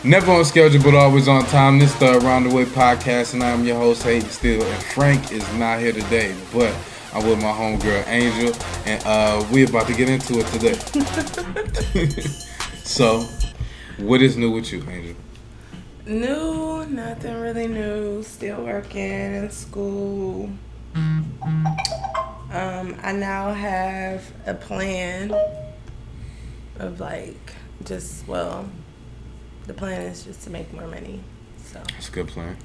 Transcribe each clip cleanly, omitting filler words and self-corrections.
Never on schedule, but always on time. This is the Around the Way podcast, and I'm your host, Hayden Still. And Frank is not here today, but I'm with my homegirl, Angel, and we're about to get into it today. So, what is new with you, Angel? New, nothing really new. Still working in school. I now have a plan of the plan is just to make more money. So That's a good plan.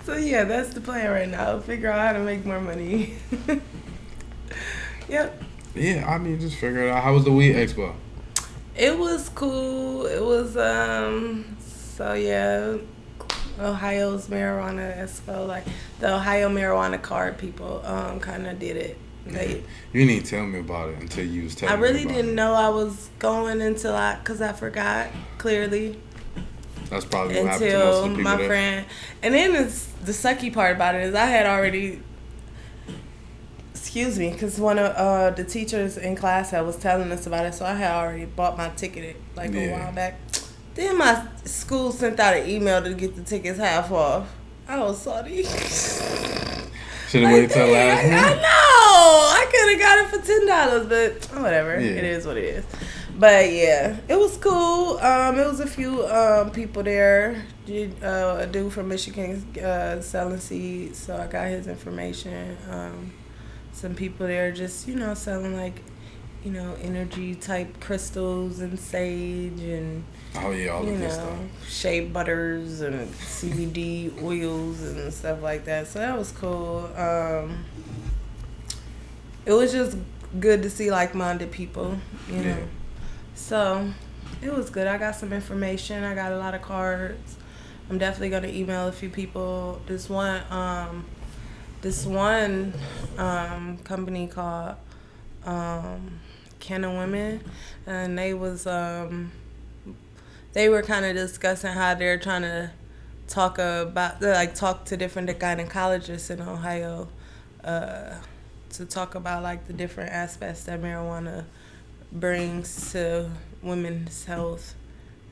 So yeah, that's the plan right now. Figure out how to make more money. Yep. Yeah, I mean, just figure it out. How was the Weed Expo? It was cool. It was Ohio's Marijuana Expo, like the Ohio Marijuana Card people kind of did it. You didn't tell me about it until you was telling me. I really didn't know I was going because I forgot clearly. That's probably what happened to most of the people my there. friend. And then the sucky part about it is I had already, because one of the teachers in class was telling us about it, so I had already bought my ticket a while back. Then my school sent out an email to get the tickets half off. I was salty. Should have waited till last minute. I know. I could have got it for $10, but whatever. Yeah. It is what it is. But yeah, it was cool. It was a few people there. A dude from Michigan selling seeds, so I got his information. Some people there just selling energy type crystals and sage and all the good stuff. Shea butters and CBD oils and stuff like that. So that was cool. It was just good to see like-minded people, you know. So it was good. I got some information. I got a lot of cards. I'm definitely gonna email a few people. This one company called Can of Women, and they were kind of discussing how they're trying to talk to different gynecologists in Ohio to talk about the different aspects that marijuana brings to women's health.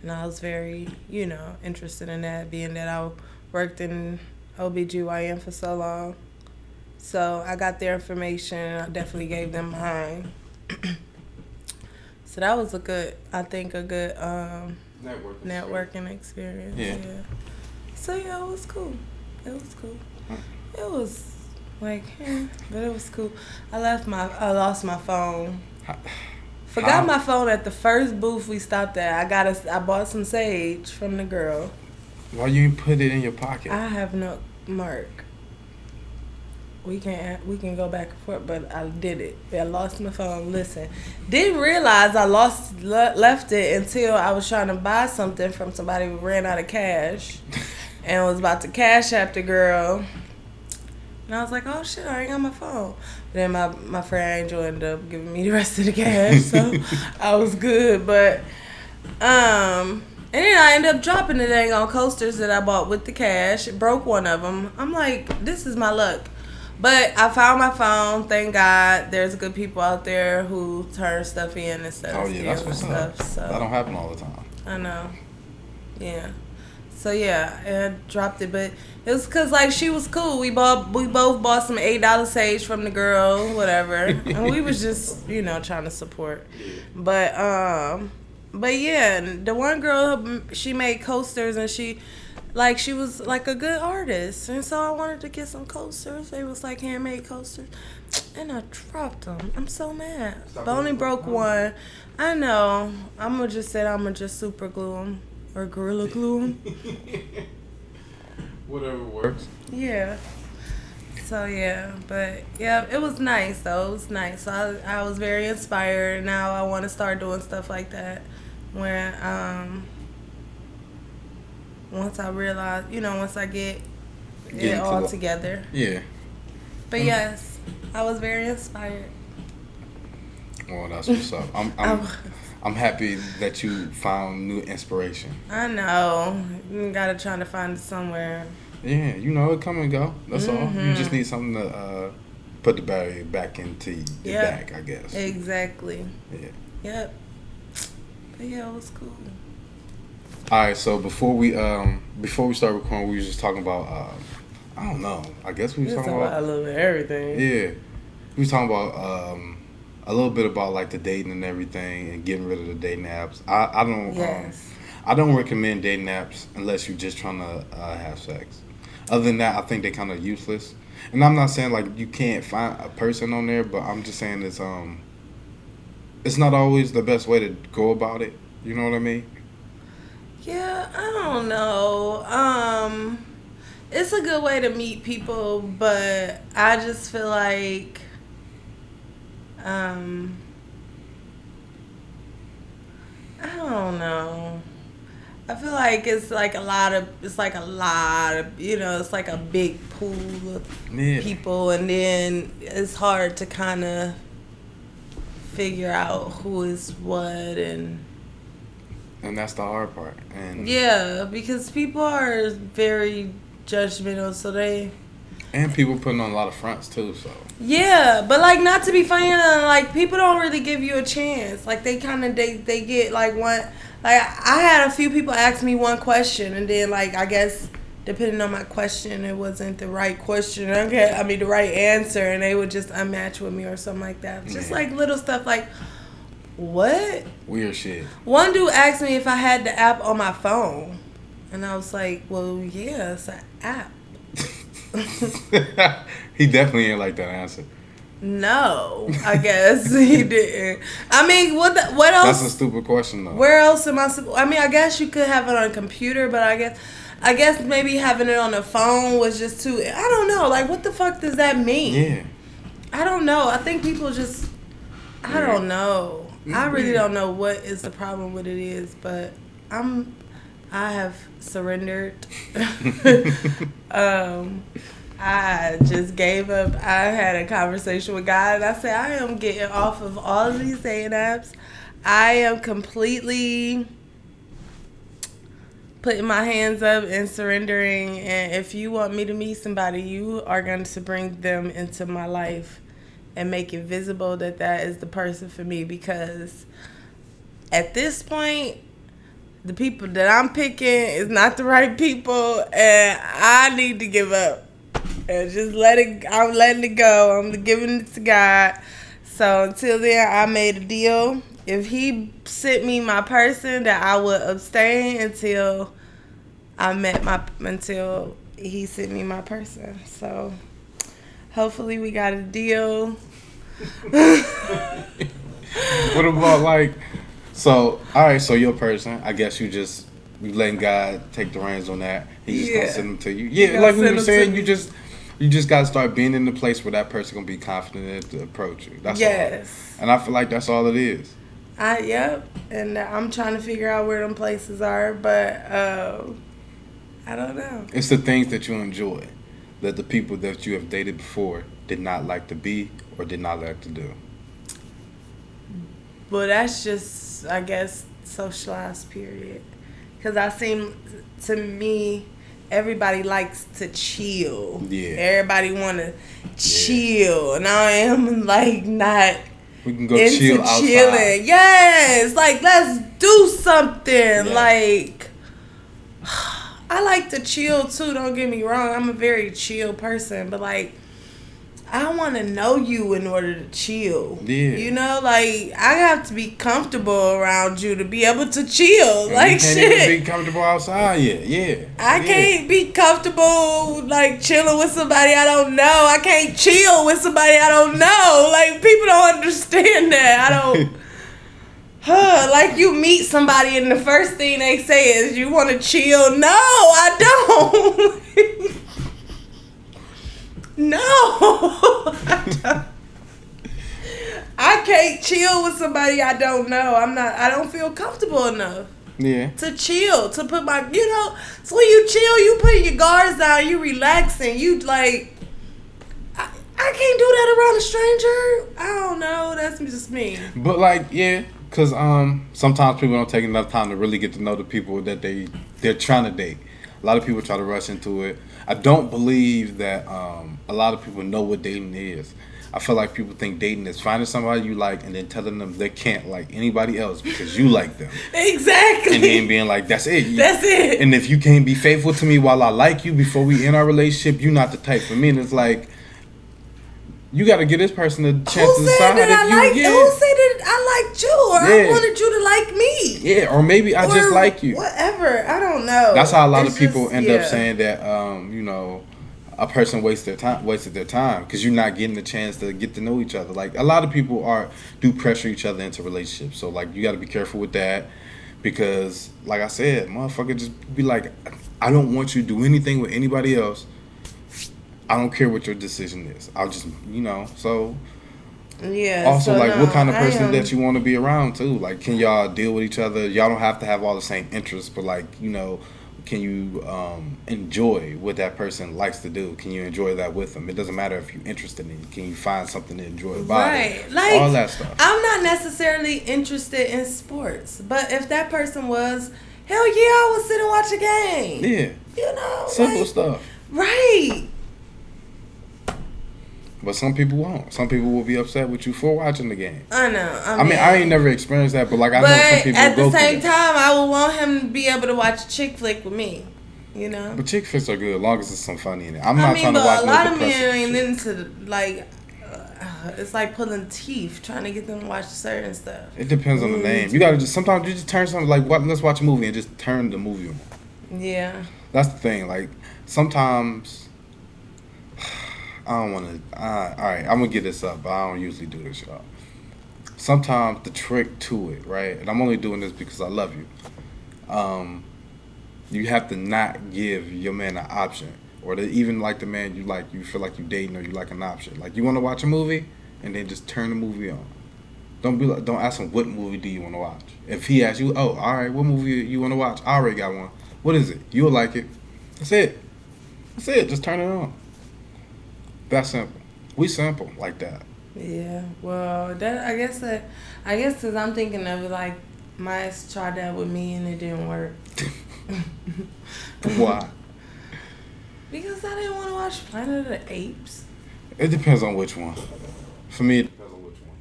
And I was very, interested in that, being that I worked in OBGYN for so long. So I got their information. I definitely gave them mine. So that was a good networking experience. Yeah. So yeah, it was cool. It was but it was cool. I lost my phone. Forgot my phone at the first booth we stopped at. I bought some sage from the girl. Why you didn't put it in your pocket? I have no mark. We can go back and forth, but I did it. I lost my phone. Listen, didn't realize I left it until I was trying to buy something from somebody who ran out of cash, and was about to cash app the girl. And I was like, oh shit, I ain't got my phone. But then my friend Angel ended up giving me the rest of the cash, so I was good. But and then I ended up dropping the dang on coasters that I bought with the cash. Broke one of them. I'm like, this is my luck. But I found my phone. Thank God. There's good people out there who turn stuff in and stuff. Oh yeah, that's what's up. So that don't happen all the time. I know. Yeah. So yeah, I dropped it, but it was cause she was cool. We both bought some $8 sage from the girl, whatever, and we was just trying to support. But yeah, the one girl, she made coasters, and she was a good artist, and so I wanted to get some coasters. They was handmade coasters, and I dropped them. I'm so mad. But only broke one. I know. I'm gonna just super glue them. Or Gorilla Glue. Whatever works. Yeah. So yeah, but yeah, it was nice though. It was nice. So I was very inspired. Now I want to start doing stuff like that, where once I realize, once I get it all together. Yeah. But yes, I was very inspired. Well, that's what's up. I'm happy that you found new inspiration. I know. You gotta try to find it somewhere. Yeah, it come and go. That's all. You just need something to put the battery back into your bag, I guess. Exactly. Yeah. Yep. But yeah, it was cool. All right, so before we start recording, we were just talking about I don't know. I guess we were talking about a little bit of everything. yeah. We were talking about a little bit about like the dating and everything and getting rid of the dating apps. I don't I don't recommend dating apps unless you're just trying to have sex. Other than that, I think they're kind of useless. And I'm not saying like you can't find a person on there, but I'm just saying it's not always the best way to go about it. You know what I mean? Yeah, I don't know. It's a good way to meet people, but I just feel like I don't know. I feel like it's like a lot of, it's like a big pool of people, and then it's hard to kind of figure out who is what, and that's the hard part. And yeah, because people are very judgmental, so and people putting on a lot of fronts too, so yeah, but like, not to be funny, like people don't really give you a chance. Like they kind of they get like one. Like I had a few people ask me one question, and then like I guess depending on my question, it wasn't the right question. Okay, I mean the right answer, and they would just unmatch with me or something like that. Just like little stuff like what weird shit. One dude asked me if I had the app on my phone, and I was like, well, yeah, it's an app. He definitely ain't like that answer. No, I guess he didn't. I mean, what else? That's a stupid question, though. Where else am I? I mean, I guess you could have it on a computer, but I guess maybe having it on the phone was just too. I don't know. Like, what the fuck does that mean? Yeah. I don't know. I think people just. I don't know. I really don't know what is the problem with it is, but I have surrendered. I just gave up. I had a conversation with God, and I said, I am getting off of all of these dating apps. I am completely putting my hands up and surrendering. And if you want me to meet somebody, you are going to bring them into my life and make it visible that that is the person for me. Because at this point, the people that I'm picking is not the right people, and I need to give up. And just I'm letting it go. I'm giving it to God. So until then, I made a deal. If he sent me my person, that I would abstain until he sent me my person. So hopefully we got a deal. What about like, so all right, so your person, I guess you letting God take the reins on that. He's just gonna send them to you. Yeah, like we were saying, you just gotta start being in the place where that person gonna be confident to approach you. That's all. And I feel like that's all it is. Yep. And I'm trying to figure out where them places are, but I don't know. It's the things that you enjoy that the people that you have dated before did not like to be or did not like to do. Well, that's just, I guess, socialized period. Because to me, everybody likes to chill. Yeah. Everybody want to chill. And I am, like, not we can go chill outside. Chilling. Yes. Like, let's do something. Yeah. Like, I like to chill, too. Don't get me wrong. I'm a very chill person. But, like, I want to know you in order to chill. Yeah. You know, like, I have to be comfortable around you to be able to chill. And like, you can't even be comfortable outside yet. Yeah. I can't be comfortable, like, chilling with somebody I don't know. I can't chill with somebody I don't know. Like, people don't understand that. I don't. Like, you meet somebody and the first thing they say is, you want to chill? No, I don't. No, I can't chill with somebody I don't know. I don't feel comfortable enough. Yeah. To chill, to put my, so when you chill, you put your guards down, you relaxing, you like, I can't do that around a stranger. I don't know, that's just me. But like, yeah, because sometimes people don't take enough time to really get to know the people that they're trying to date. A lot of people try to rush into it. I don't believe that a lot of people know what dating is. I feel like people think dating is finding somebody you like and then telling them they can't like anybody else because you like them. Exactly. And then being like, that's it. That's it. And if you can't be faithful to me while I like you before we end our relationship, you're not the type for me. And it's like, you got to give this person a chance to decide that if you. Yeah. Who said that I liked you or I wanted you to like me? Yeah, or maybe I just like you. Whatever. I don't know. That's how a lot of people end up saying that. A person wasted their time because you're not getting the chance to get to know each other. Like a lot of people do pressure each other into relationships. So like you got to be careful with that because, like I said, motherfucker, just be like, I don't want you to do anything with anybody else. I don't care what your decision is. I'll just, so. Yeah. Also, so what kind of person that you want to be around, too? Like, can y'all deal with each other? Y'all don't have to have all the same interests, but, can you enjoy what that person likes to do? Can you enjoy that with them? It doesn't matter if you're interested in it. Can you find something to enjoy about it? Like, all that stuff. I'm not necessarily interested in sports, but if that person was, hell yeah, I would sit and watch a game. Yeah. Simple stuff. Right. But some people won't. Some people will be upset with you for watching the game. I know. I mean, I ain't never experienced that, but I know some people at go the same through time, I would want him to be able to watch a chick flick with me. But chick flicks are good as long as there's some funny in it. I'm not trying to watch a no lot of depressive men ain't shit. into it's like pulling teeth trying to get them to watch certain stuff. It depends on the name. You gotta sometimes you just turn something let's watch a movie and just turn the movie on. Yeah. That's the thing. Like sometimes. I don't want to. All right, I'm gonna get this up, but I don't usually do this, y'all. Sometimes the trick to it, right? And I'm only doing this because I love you. You have to not give your man an option, or even like the man you feel like you dating or you like an option. Like you want to watch a movie, and then just turn the movie on. Don't ask him what movie do you want to watch. If he asks you, oh, all right, what movie you want to watch? I already got one. What is it? You'll like it. That's it. Just turn it on. That's simple. We simple like that. Yeah. Well, I guess because I'm thinking of it like my ex tried that with me and it didn't work. Why? Because I didn't want to watch Planet of the Apes. It depends on which one. For me, it depends on which one.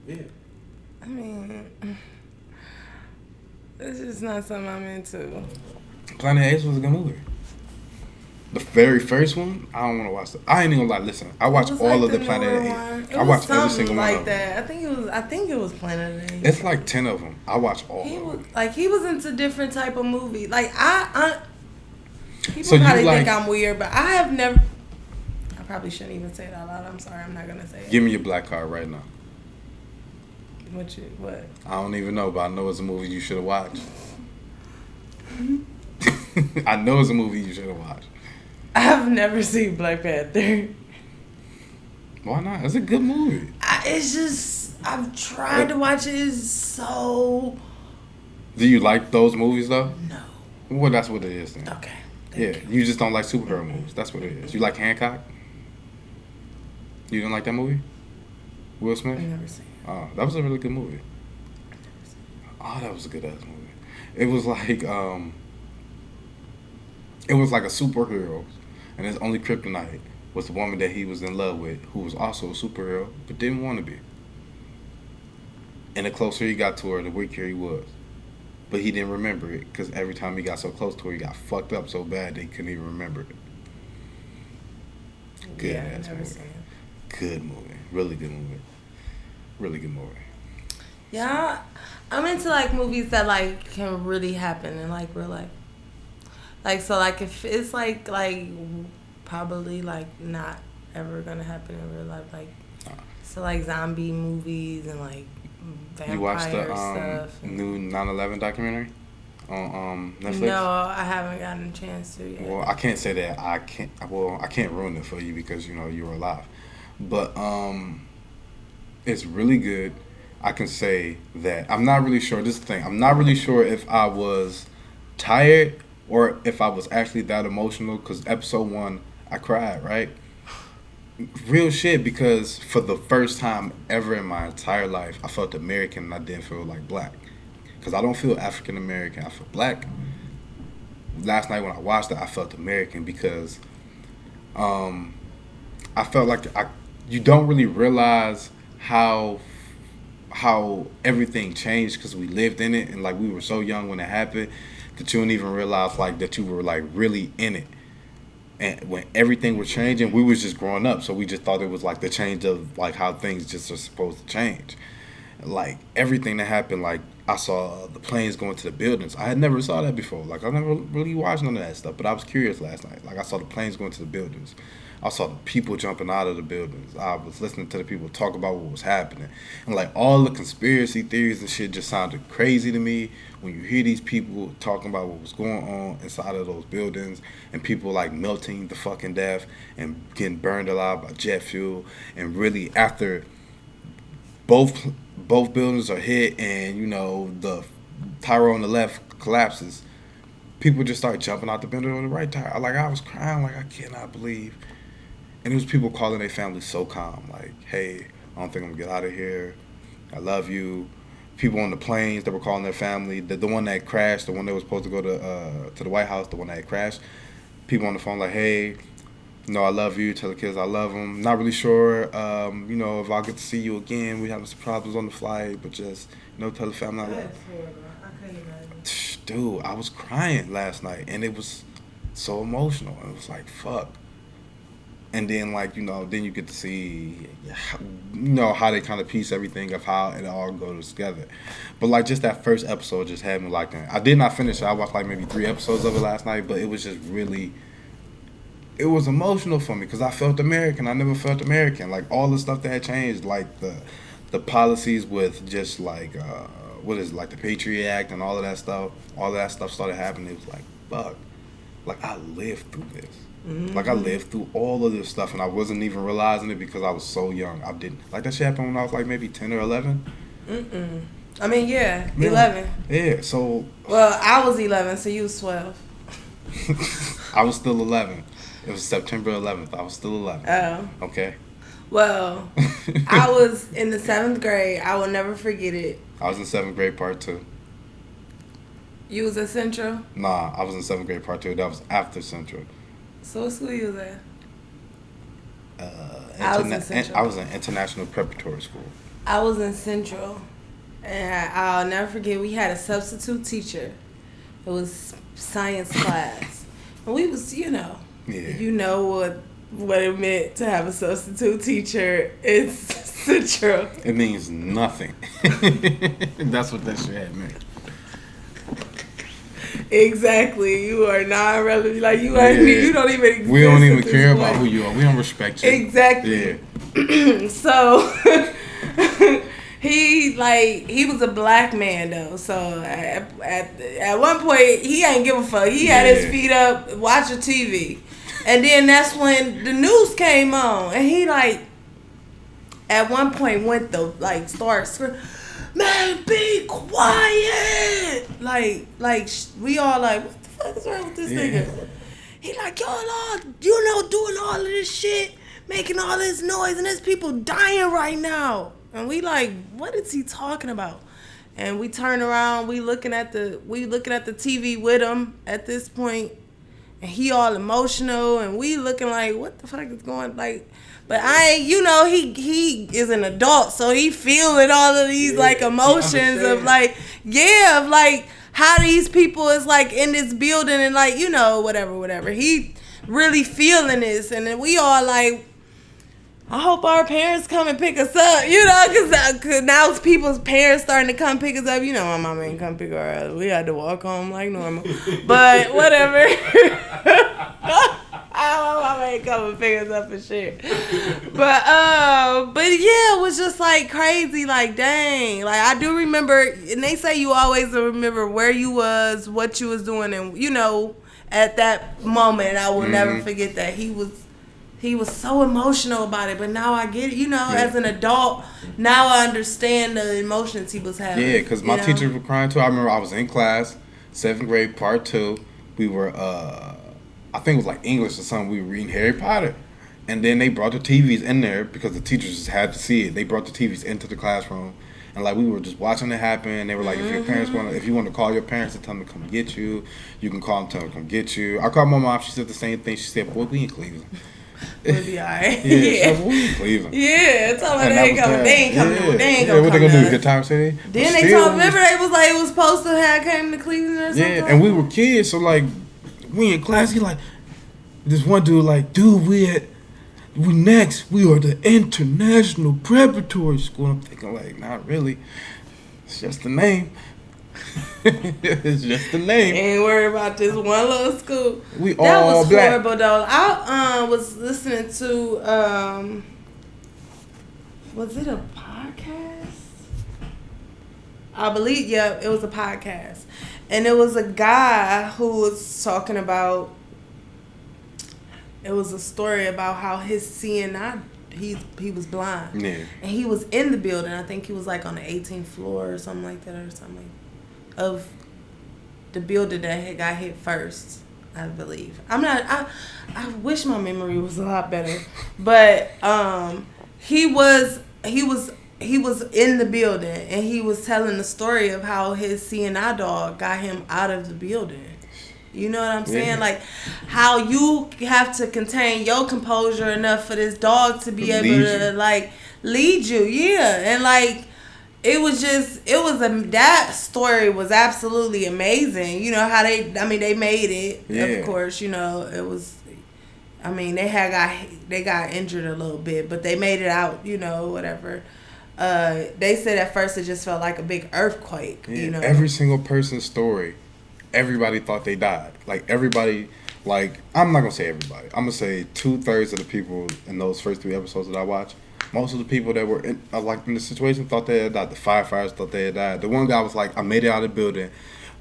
Yeah. I mean, it's just not something I'm into. Planet of the Apes was a good movie. The very first one, I don't want to watch. I ain't even gonna lie. Listen, I watch all of the Planet of the Apes. I watch every single one of them. I think it was Planet of the Apes. It's like 10 of them. I watch all of them. Like he was into different type of movie. Like people so probably think I'm weird, but I have never. I probably shouldn't even say it out loud. I'm sorry. I'm not gonna say it. Give me your black card right now. What? I don't even know, but I know it's a movie you should have watched. I know it's a movie you should have watched. I've never seen Black Panther. Why not? It's a good movie. It's just I've tried to watch it. It's so. Do you like those movies though? No. Well, that's what it is then. Okay. You just don't like superhero movies. That's what it is. You like Hancock? You didn't like that movie? Will Smith? I've never seen it. Oh, that was a really good movie. Oh, that was a good ass movie. It was like a superhero, and his only kryptonite was the woman that he was in love with, who was also a superhero but didn't want to be. And the closer he got to her, the weaker he was. But he didn't remember it because every time he got so close to her, he got fucked up so bad they couldn't even remember it. Good ass movie. Seen it. Good movie. Really good movie. Really good movie. Yeah, I'm into like movies that like can really happen in like real life. Like so, like if it's like probably like not ever gonna happen in real life. Like so, like zombie movies and like vampire you watched the stuff. new 9/11 documentary on Netflix? No, I haven't gotten a chance to yet. Well, I can't say that. I can't ruin it for you because you were alive. But it's really good. I can say that I'm not really sure. This is the thing. I'm not really sure if I was tired or if I was actually that emotional. Because episode 1, I cried. Right. Real shit. Because for the first time ever in my entire life, I felt American and I didn't feel like black. Because I don't feel African American. I feel black. Last night when I watched it, I felt American because I felt like you don't really realize how everything changed because we lived in it, and like we were so young when it happened that you don't even realize like that you were like really in it. And when everything was changing, we was just growing up, so we just thought it was like the change of like how things just are supposed to change. Like everything that happened, like I saw the planes going to the buildings. I had never saw that before. Like I never really watched none of that stuff, but I was curious last night. Like I saw the planes going to the buildings. I saw the people jumping out of the buildings. I was listening to the people talk about what was happening. And like all the conspiracy theories and shit just sounded crazy to me when you hear these people talking about what was going on inside of those buildings and people like melting to fucking death and getting burned alive by jet fuel. And really after both buildings are hit and, you know, the tower on the left collapses, people just start jumping out the building on the right tower. Like I was crying like I cannot believe. And it was people calling their family so calm, like, hey, I don't think I'm gonna get out of here. I love you. People on the planes that were calling their family. The one that crashed, the one that was supposed to go to the White House, the one that had crashed. People on the phone like, hey, you know, I love you. Tell the kids I love them. Not really sure, you know, if I'll get to see you again. We having some problems on the flight, but just, you know, tell the family I love them. I couldn't imagine. Dude, I was crying last night, and it was so emotional. It was like, fuck. And then, like, you know, then you get to see, you know, how they kind of piece everything of how it all goes together. But, like, just that first episode just had me, like, I did not finish it. I watched, like, maybe 3 episodes of it last night, but it was just really, it was emotional for me because I felt American. I never felt American. Like, all the stuff that had changed, like, the policies with just, like, like, the Patriot Act and all of that stuff started happening. It was like, fuck. Like, I lived through this. Mm-hmm. Like, I lived through all of this stuff, and I wasn't even realizing it because I was so young. I didn't. Like, that shit happened when I was, like, maybe 10 or 11. Mm-mm. I mean, yeah, 11. Yeah, so... Well, I was 11, so you was 12. I was still 11. It was September 11th. I was still 11. Oh. Okay. Well, I was in the 7th grade. I will never forget it. I was in 7th grade, part 2. You was at Central? Nah, I was in 7th grade, part 2. That was after Central. So what school you was at? I was in International Preparatory School. I was in Central. And I'll never forget, we had a substitute teacher. It was science class. And we was, you know, you know what it meant to have a substitute teacher. It's Central. It means nothing. That's what that shit had meant. Exactly. You are not relevant. Like you are. You don't even exist. We don't even care about who you are. We don't respect you. Exactly. Yeah. So he was a black man though. So at one point he ain't give a fuck. He had his feet up watching TV, and then that's when the news came on, and he like at one point went to like start screaming, man, be quiet! Like we all like, what the fuck is wrong with this nigga? He like, y'all all, you know, doing all of this shit, making all this noise, and there's people dying right now. And we like, what is he talking about? And we turn around, we looking at the TV with him at this point, and he all emotional, and we looking like, what the fuck is going like? But I ain't, you know, he is an adult, so he feeling all of these like emotions of like, of like how these people is like in this building and like, you know, whatever. He really feeling this, and then we all like, I hope our parents come and pick us up, you know, cause now people's parents starting to come pick us up. You know, my mama ain't come pick her up. We had to walk home like normal, but whatever. My mama ain't come and pick us up and shit. But yeah, it was just like crazy, like dang. Like I do remember, and they say you always remember where you was, what you was doing, and you know, at that moment, I will never forget that he was so emotional about it. But now I get it, you know, as an adult, now I understand the emotions he was having. Yeah, because my teachers were crying too. I remember I was in class, 7th grade, part 2. We were I think it was like English or something. We were reading Harry Potter. And then they brought the TVs in there because the teachers just had to see it. They brought the TVs into the classroom. And like we were just watching it happen. And they were like, if you want to call your parents and tell them to come get you, you can call them, tell them to come get you. I called my mom. She said the same thing. She said, boy, we in Cleveland. We'll be alright. Yeah, so we in Cleveland. Yeah, it's all about they ain't coming. They ain't coming. Yeah. They ain't Yeah, gonna what come they gonna do? to Good us. time city? Then they told. Remember, they was like it was supposed to have came to Cleveland or something. Yeah, and we were kids, so like we in class. He like this one dude like, dude, we are the International Preparatory School. I'm thinking like, not really. It's just the name. It's just the name. Ain't worry about this one little school. We that all was black. horrible though. I was listening to was it a podcast? I believe it was a podcast, and it was a guy who was talking about. It was a story about how his seeing eye. He was blind. Yeah. And he was in the building. I think he was like on the 18th floor or something like that, or something of the building that had got hit first, I believe. I wish my memory was a lot better. But he was in the building, and he was telling the story of how his seeing eye dog got him out of the building. You know what I'm saying? Yeah. Like how you have to contain your composure enough for this dog to be able to like lead you. Yeah. And like that story was absolutely amazing. You know how they made it. Yeah. Of course, you know, it was they got injured a little bit, but they made it out, you know, whatever. They said at first it just felt like a big earthquake, yeah, you know. Every single person's story. Everybody thought they died. Like, everybody, like, I'm not going to say everybody. I'm going to say 2/3 of the people in those first 3 episodes that I watched, most of the people that were in the situation thought they had died. The firefighters thought they had died. The one guy was like, I made it out of the building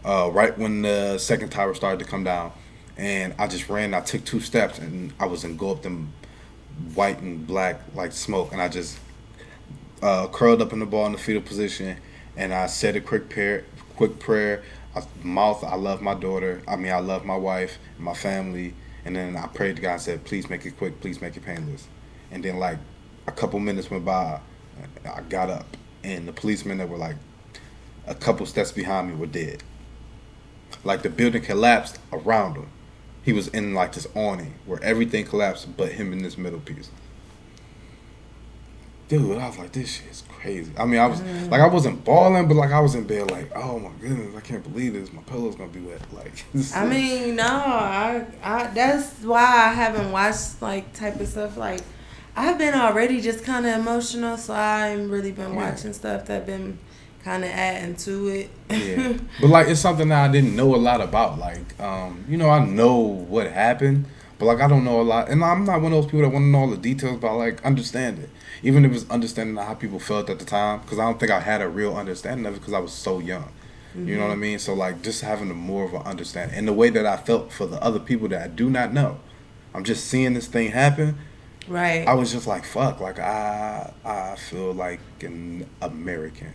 right when the second tower started to come down. And I just ran. I took 2 steps, and I was engulfed in white and black, like, smoke. And I just curled up in the ball in the fetal position, and I said a quick prayer. I love my daughter. I love my wife and my family. And then I prayed to God and said, please make it quick. Please make it painless. And then, like, a couple minutes went by. I got up, and the policemen that were, like, a couple steps behind me were dead. Like, the building collapsed around him. He was in, like, this awning where everything collapsed but him in this middle piece. Dude, I was like, this shit is crazy. I was like, I wasn't balling, but like I was in bed like, oh my goodness, I can't believe this. My pillow's gonna be wet. Like, I that's why I haven't watched like type of stuff. Like, I've been already just kind of emotional, so I ain't really been watching stuff that been kind of adding to it. Yeah, but like it's something that I didn't know a lot about. Like, you know, I know what happened, but like I don't know a lot, and I'm not one of those people that want to know all the details, but I like understand it. Even if it's understanding how people felt at the time, because I don't think I had a real understanding of it because I was so young. Mm-hmm. You know what I mean? So, like, just having more of an understanding. And the way that I felt for the other people that I do not know. I'm just seeing this thing happen. Right. I was just like, fuck. Like, I feel like an American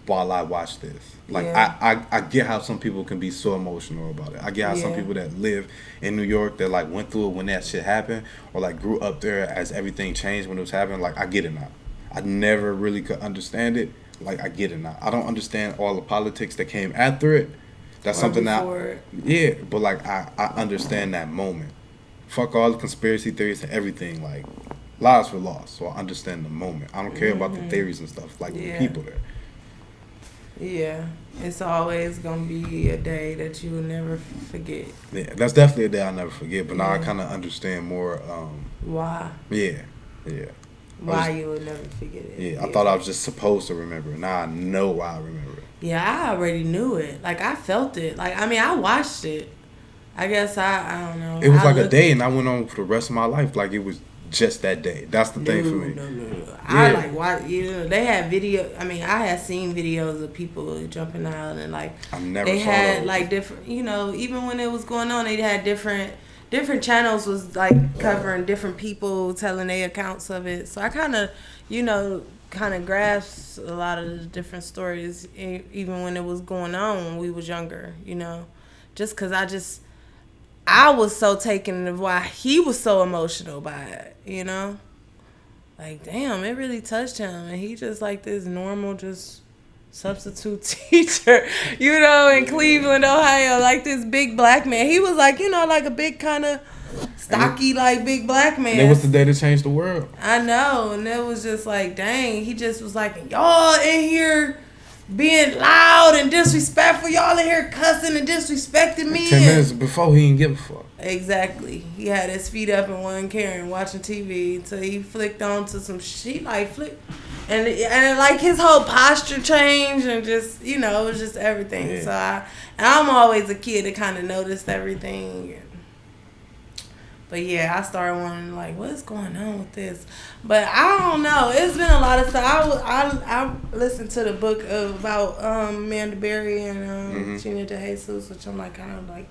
while I watch this. Like, I get how some people can be so emotional about it. I get how some people that live in New York that, like, went through it when that shit happened or, like, grew up there as everything changed when it was happening. Like, I get it now. I never really could understand it. Like, I get it now. I don't understand all the politics that came after it. That's something that... Yeah, but, like, I understand that moment. Fuck all the conspiracy theories and everything. Like, lives were lost, so I understand the moment. I don't care about the theories and stuff. Like, the people there. Yeah, it's always gonna be a day that you will never forget. Yeah, that's definitely a day I'll never forget. But now I kind of understand more. Why? Yeah. Why you will never forget it? Yeah, I thought I was just supposed to remember it. Now I know why I remember it. Yeah, I already knew it. Like, I felt it. Like, I watched it. I guess I don't know. It was like a day, and I went on for the rest of my life. Like, it was just that day. That's the thing for me. No. I like watch. You know, they had video. I had seen videos of people jumping out and like. I never. They saw had those. like different. You know, even when it was going on, they had different channels was like covering different people telling their accounts of it. So I kind of, grasped a lot of the different stories, even when it was going on when we was younger. You know, just because I was so taken of why he was so emotional by it, you know? Like, damn, it really touched him. And he just like this normal, just substitute teacher, you know, in Cleveland, Ohio, like this big black man. He was like, you know, like a big kind of stocky, like, big black man. And it was the day to change the world. I know. And it was just like, dang, he just was like, y'all in here being loud and disrespectful. Y'all in here cussing and disrespecting me. 10 minutes before, he didn't give a fuck. Exactly. He had his feet up and wasn't caring, watching TV until he flicked on to some shit, like, flick. And like, his whole posture changed and just, you know, it was just everything. Yeah. So I'm always a kid that kind of noticed everything. But yeah, I started wondering, like, what's going on with this? But I don't know. It's been a lot of stuff. I listened to the book about Amanda Berry and Gina DeJesus, which I'm like, kind of like,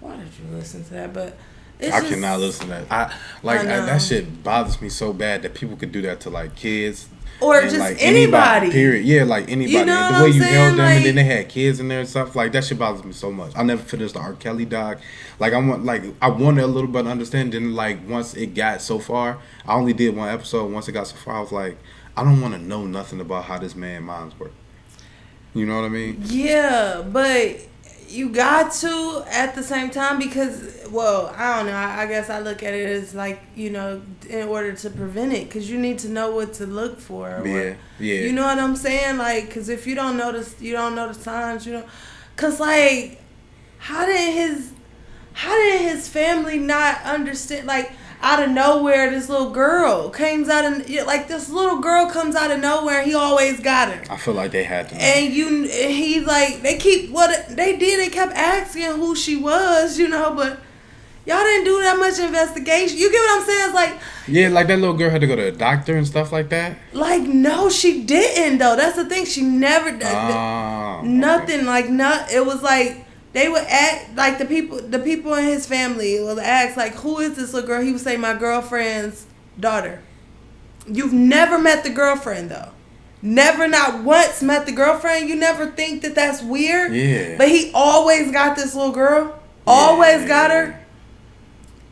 why did you listen to that? But I cannot listen to that. That shit bothers me so bad that people could do that to, like, kids. Or just like anybody. Period. Yeah, like anybody. You know the way you saying? held them, like, and then they had kids in there and stuff. Like, that shit bothers me so much. I'll never finish the R. Kelly doc. Like, I wanted a little bit of understanding. Then, like, once it got so far, I only did one episode. Once it got so far, I was like, I don't want to know nothing about how this man's minds work. You know what I mean? Yeah, but you got to at the same time because, well, I don't know. I guess I look at it as like, you know, in order to prevent it, because you need to know what to look for. Yeah. You know what I'm saying? Like, because if you don't notice signs, you know, because like, how did his family not understand? Like, out of nowhere, this little girl comes out of, like, this little girl comes out of nowhere. He always got her. I feel like they had to know. And he's like, they kept asking who she was, you know, but y'all didn't do that much investigation. You get what I'm saying? It's like, yeah, like that little girl had to go to a doctor and stuff like that. Like, no, she didn't though. That's the thing. She never did nothing. Okay. Like, it was like, they would act like the people in his family would ask, like, who is this little girl? He would say, my girlfriend's daughter. You've never met the girlfriend, though. Never, not once met the girlfriend. You never think that that's weird. Yeah. But he always got this little girl. Always got her.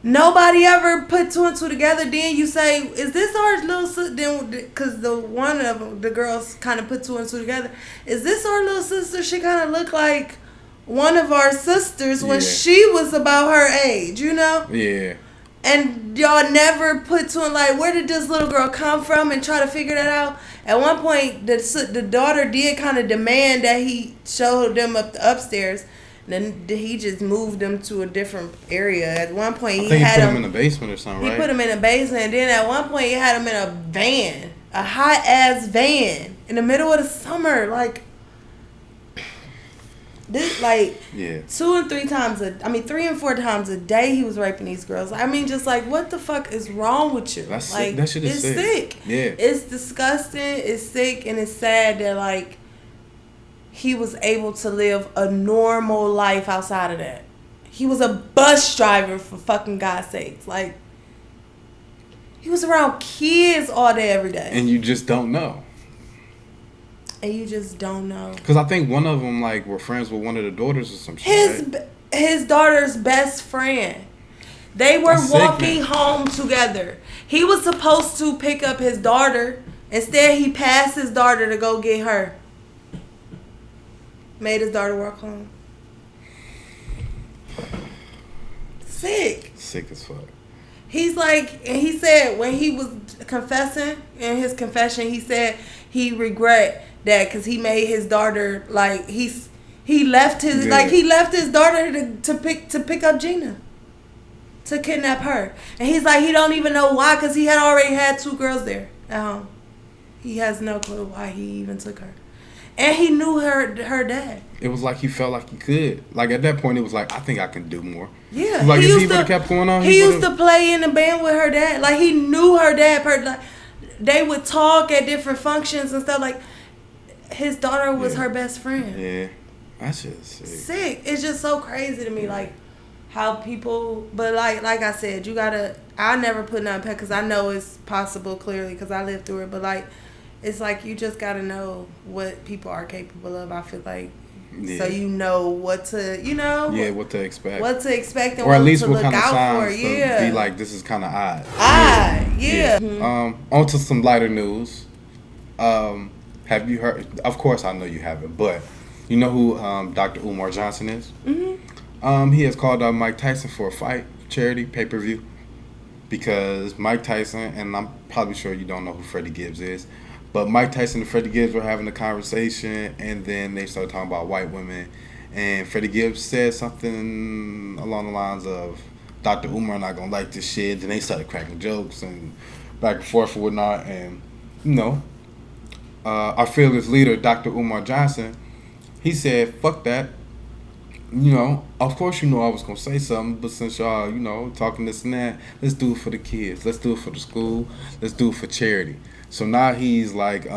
Nobody ever put two and two together. Then you say, is this our little sister? Then, because one of them, the girls kind of put two and two together. Is this our little sister? She kind of looked like one of our sisters when she was about her age, you know? Yeah. And y'all never put two and, like, where did this little girl come from, and try to figure that out. At one point, the daughter did kind of demand that he showed them up the upstairs. And then he just moved them to a different area. At one point, he put him in the basement or something, right? He put him in a basement. And then at one point, he had him in a van. A hot-ass van. In the middle of the summer. Like, this, like, 2 and 3 times 3 and 4 times a day he was raping these girls. I mean, just like, what the fuck is wrong with you? That's like, sick. That shit is sick. Yeah. It's disgusting. It's sick. And it's sad that, like, he was able to live a normal life outside of that. He was a bus driver, for fucking God's sakes. Like, he was around kids all day, every day. And you just don't know. And you just don't know. Because I think one of them, like, were friends with one of the daughters or some shit. His daughter's best friend. They were walking home together. He was supposed to pick up his daughter. Instead, he passed his daughter to go get her. Made his daughter walk home. Sick. Sick as fuck. He's like, and he said when he was confessing, in his confession, he said he regret that because he made his daughter, like, he left his daughter to pick up Gina, to kidnap her. And he's like, he don't even know why, because he had already had 2 girls there at home. He has no clue why he even took her. And he knew her dad. It was like he felt like he could. Like, at that point, it was like, I think I can do more. Yeah. Like, if he would have kept going on, he used to play in the band with her dad. Like, he knew her dad. Like, they would talk at different functions and stuff. Like, his daughter was her best friend. Yeah. That's just sick. Sick. It's just so crazy to me, like, how people... But, like I said, you gotta... I never put nothing past, because I know it's possible, clearly, because I lived through it. But, like, it's like you just gotta know what people are capable of, I feel like. Yeah. So you know what to, you know. Yeah, what to expect. What to expect and or at what least to what look kind of out signs for. To Yeah. be like, this is kind of odd. Odd, yeah. Mm-hmm. On to some lighter news. Have you heard? Of course, I know you haven't, but you know who Dr. Umar Johnson is? Mm-hmm. He has called out Mike Tyson for a fight, charity, pay-per-view. because Mike Tyson, and I'm probably sure you don't know who Freddie Gibbs is, but Mike Tyson and Freddie Gibbs were having a conversation, and then they started talking about white women, and Freddie Gibbs said something along the lines of, Dr. Umar not gonna like this shit. Then they started cracking jokes and back and forth and whatnot, and you know, our fearless leader, Dr. Umar Johnson, he said, "Fuck that." You know, of course, you know I was gonna say something, but since y'all, you know, talking this and that, let's do it for the kids. Let's do it for the school. Let's do it for charity. So now he's like,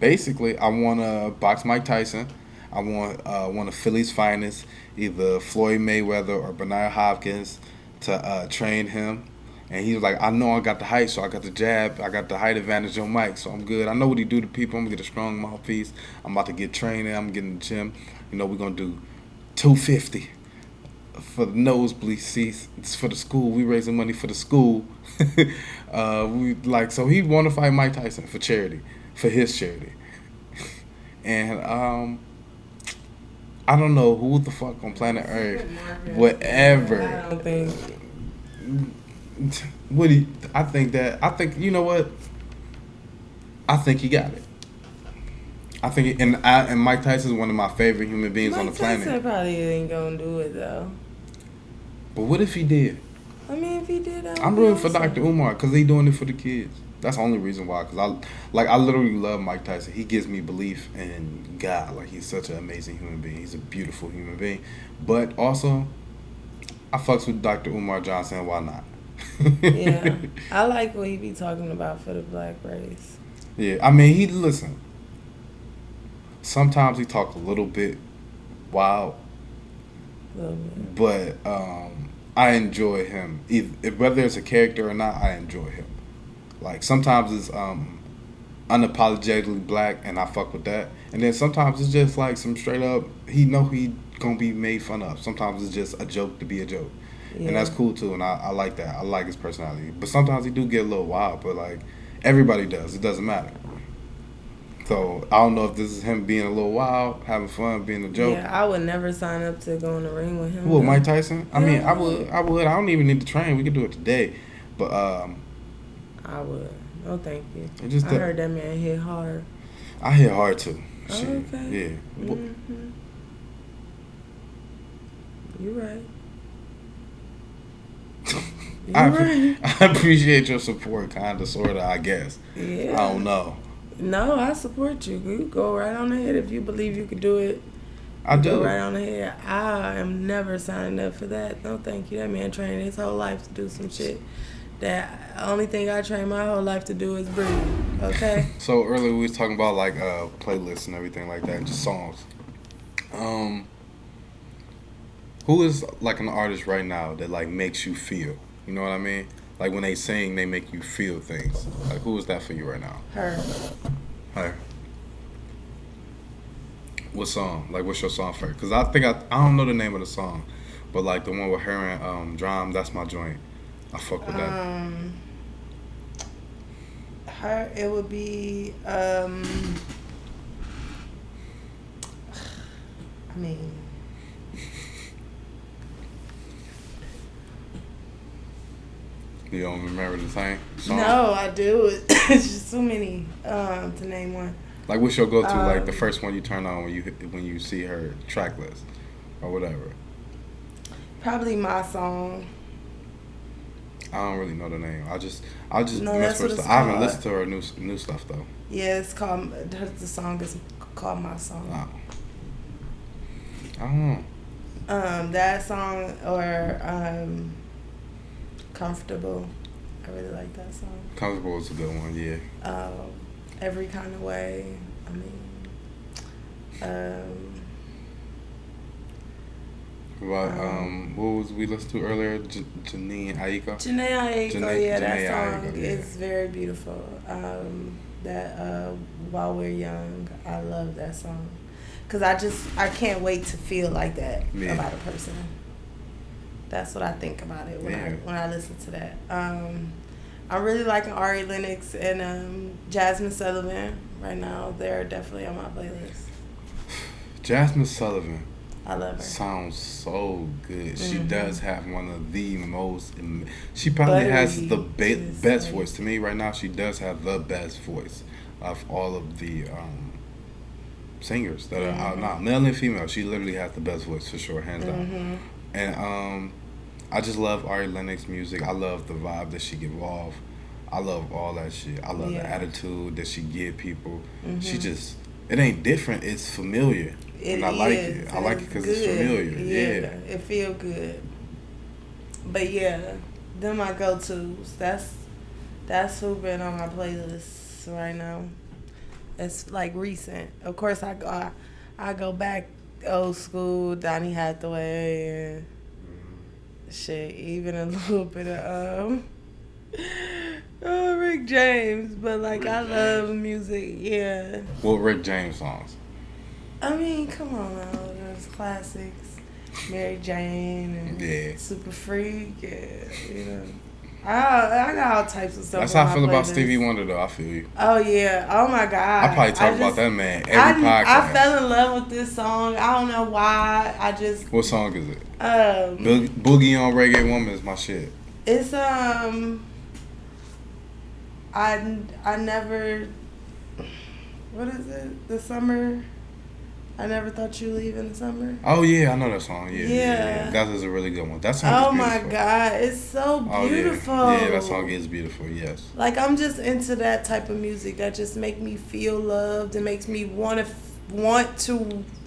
basically, I want to box Mike Tyson. I want one of Philly's finest, either Floyd Mayweather or Bernard Hopkins, to train him. And he was like, I know I got the height, so I got the jab. I got the height advantage on Mike, so I'm good. I know what he do to people. I'm going to get a strong mouthpiece. I'm about to get training. I'm getting the gym. You know, we're going to do 250 for the nosebleed seats. It's for the school. We raising money for the school. So he want to fight Mike Tyson for charity, for his charity. And I don't know who the fuck on planet Earth, whatever. I don't think. What do you, I think you know what? I think he got it. I think, and Mike Tyson is one of my favorite human beings on the planet. Mike Tyson probably ain't gonna do it though. But what if he did? I mean, if he did, I'm rooting for Dr. Umar because he doing it for the kids. That's the only reason why. Because I literally love Mike Tyson. He gives me belief in God. Like, he's such an amazing human being. He's a beautiful human being. But also, I fucks with Dr. Umar Johnson. Why not? Yeah, I like what he be talking about for the black race. Yeah, I mean, listen. Sometimes he talk a little bit wild, but I enjoy him. Whether it's a character or not, I enjoy him. Like, sometimes it's unapologetically black, and I fuck with that. And then sometimes it's just like some straight up, he know he gonna be made fun of. Sometimes it's just a joke to be a joke. Yeah. And that's cool too, and I like that. I like his personality. But sometimes he do get a little wild, but like, everybody does. It doesn't matter. So, I don't know if this is him being a little wild, having fun, being a joke. Yeah, I would never sign up to go in the ring with him. Who, Mike Tyson? I mean, I would. I don't even need to train. We could do it today. But, I would. No, thank you. I heard that man hit hard. I hit hard too. Oh, shit. Okay. Yeah. Mm-hmm. You're right. I appreciate your support, kinda, sorta, I guess. Yeah. I don't know. No, I support you. You go right on ahead if you believe you could do it. I do. Go right on ahead. I am never signing up for that. No, thank you. That man trained his whole life to do some shit. That only thing I trained my whole life to do is breathe. Okay. So earlier we was talking about like playlists and everything like that, just songs. Who is like an artist right now that like makes you feel? You know what I mean? Like when they sing, they make you feel things. Like who is that for you right now? Her. What song? Like what's your song for? Because I think I don't know the name of the song, but like the one with her and Drum, that's my joint. I fuck with that. Her, it would be I mean, you don't remember the same song? No, I do. It's just too many to name one. Like what's your go-to? Like the first one you turn on when you see her track list or whatever. Probably My Song. I don't really know the name. I just No, mess with stuff. I haven't listened to her new stuff though. Yeah, it's called, the song is called My Song. Oh. I don't know. That song or Comfortable. I really like that song. Comfortable is a good one, yeah. Every Kind of Way. I mean, what was we listened to earlier? Janae Aiko? Janae Aiko, yeah, that song Aiko, yeah. is very beautiful. That While We're Young, I love that song. Because I can't wait to feel like that about a person. That's what I think about it when I listen to that. I'm really liking Ari Lennox and Jasmine Sullivan right now. They're definitely on my playlist. Jasmine Sullivan. I love her. Sounds so good. She Mm-hmm. does have one of the most. She probably has the best voice to me right now. She does have the best voice of all of the singers that are out now, male and female. She literally has the best voice for sure, hands down. And I just love Ari Lennox music. I love the vibe that she give off. I love all that shit. I love the attitude that she give people. She just, it ain't different. It's familiar. And I like it. I like it because it's familiar. Yeah. It feel good. But yeah, them my go-tos. That's who been on my playlist right now. It's like recent. Of course, I go back old school, Donny Hathaway and shit. Even a little bit of Rick James. But like I love music. Yeah. What Rick James songs? I mean, come on now. There's classics. Mary Jane and Super Freak. Yeah, you know. I got all types of stuff. That's how I feel about Stevie Wonder, though. I feel you. Oh, yeah. Oh, my God. I probably talk about that man every podcast. I fell in love with this song. I don't know why. What song is it? Boogie on Reggae Woman is my shit. It's, I never... What is it? The Summer... I never thought you'd leave in the summer. Oh yeah, I know that song. Yeah. That is a really good one. That song is beautiful. My God, it's so beautiful. Yeah, that song is beautiful. Yes. Like I'm just into that type of music that just make me feel loved and makes me want to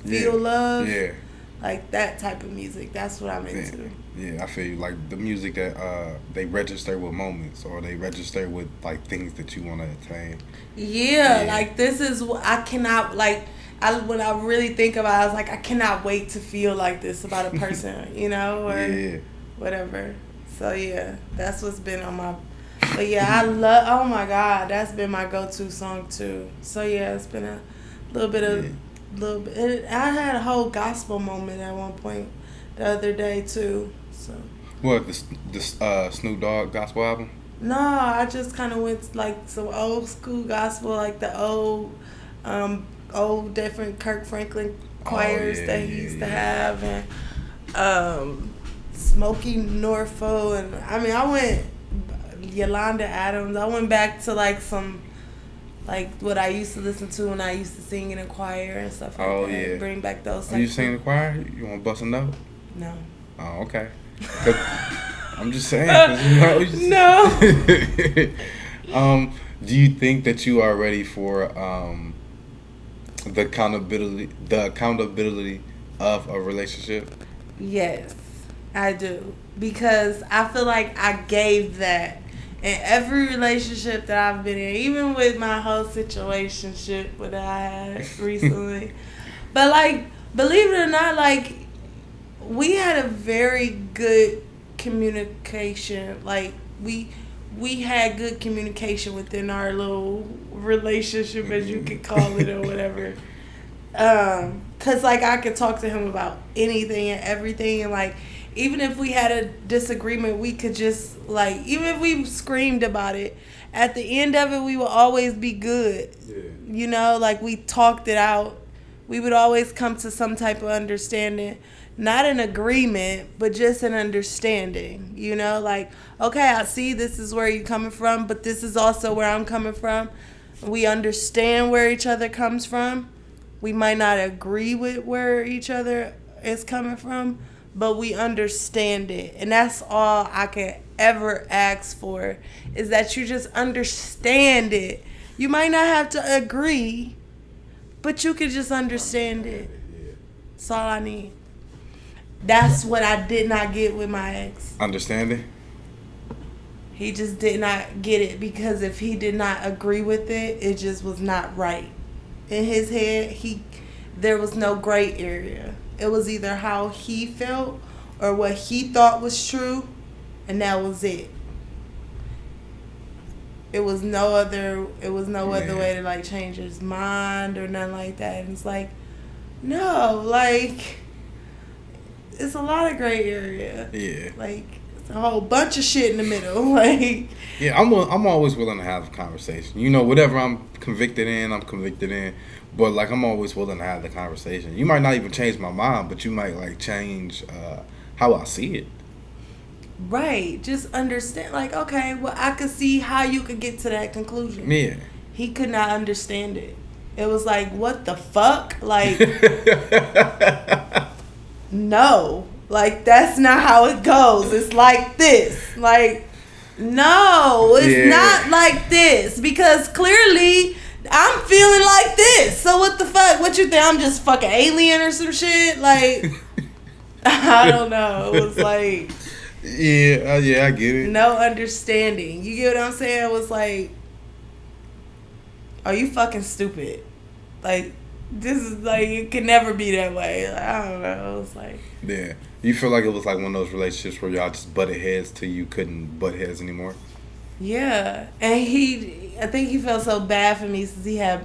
feel loved. Yeah. Like that type of music. That's what I'm into. Yeah, I feel you. Like the music that they register with moments or they register with like things that you want to attain. Yeah, like this is what I cannot like. When I really think about it, I was like, I cannot wait to feel like this about a person, you know, or whatever. So, yeah, that's what's been on my... But, yeah, I love... Oh, my God, that's been my go-to song, too. So, yeah, it's been a little bit of... I had a whole gospel moment at one point the other day, too. So. What, the Snoop Dogg gospel album? No, I just kind of went, like, some old school gospel, like the old different Kirk Franklin choirs that he used to have, and Smokey Norfolk, and I mean I went Yolanda Adams. I went back to like some like what I used to listen to when I used to sing in a choir and stuff like that. Yeah. Bring back those. Are you singing in the choir? You want to bust a note? No. Oh, okay. I'm just saying. 'Cause, you know, No. Do you think that you are ready for the accountability of a relationship? Yes, I do. Because I feel like I gave that in every relationship that I've been in, even with my whole situationship that I had recently. But like, believe it or not, like we had a very good communication. Like we had good communication within our little relationship, as you could call it or whatever. Cause like I could talk to him about anything and everything, and like even if we had a disagreement, we could just like, even if we screamed about it, at the end of it we would always be good. You know, like we talked it out. We would always come to some type of understanding. Not an agreement, but just an understanding, you know, like, okay, I see this is where you're coming from, but this is also where I'm coming from. We understand where each other comes from. We might not agree with where each other is coming from, but we understand it. And that's all I can ever ask for, is that you just understand it. You might not have to agree, but you can just understand it. That's all I need. That's what I did not get with my ex. Understanding? He just did not get it, because if he did not agree with it, it just was not right. In his head, there was no gray area. It was either how he felt or what he thought was true, and that was it. It was no other way to like change his mind or nothing like that. And it's like, no, like, it's a lot of gray area. Yeah. Like, a whole bunch of shit in the middle. Like, yeah, I'm always willing to have a conversation. You know, whatever I'm convicted in. But like, I'm always willing to have the conversation. You might not even change my mind, but you might like change how I see it. Right. Just understand. Like, okay, well, I could see how you could get to that conclusion. Yeah. He could not understand it. It was like, what the fuck? Like, no. Like, that's not how it goes. It's like this. Like, no, it's not like this. Because clearly, I'm feeling like this. So what the fuck? What you think? I'm just fucking alien or some shit? Like, I don't know. It was like... Yeah, I get it. No understanding. You get what I'm saying? It was like... Are you fucking stupid? Like, this is like, it can never be that way. Like, I don't know. It was like... Yeah. You feel like it was like one of those relationships where y'all just butted heads till you couldn't butt heads anymore? Yeah. And I think he felt so bad for me since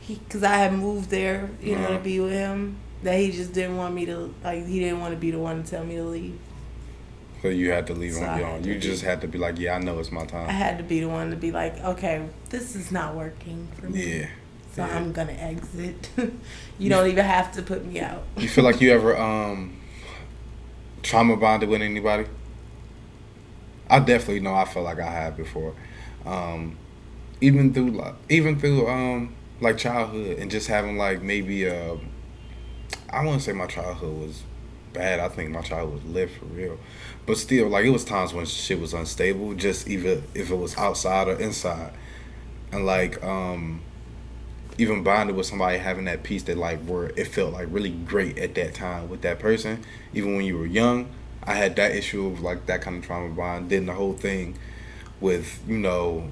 because I had moved there, you know, to be with him, that he just didn't want me to, like, he didn't want to be the one to tell me to leave. So you had to leave So on your own. You just had to be like, yeah, I know it's my time. I had to be the one to be like, okay, this is not working for me. Yeah. So I'm going to exit. You don't even have to put me out. You feel like you ever trauma bonded with anybody? I definitely know I feel like I have before. Even through like childhood and just having like maybe I wouldn't say my childhood was bad. I think my childhood was lit for real. But still, like, it was times when shit was unstable, just either if it was outside or inside. And like even bonded with somebody, having that peace that like where it felt like really great at that time with that person, even when you were young. I had that issue of like that kind of trauma bond. Then the whole thing with, you know,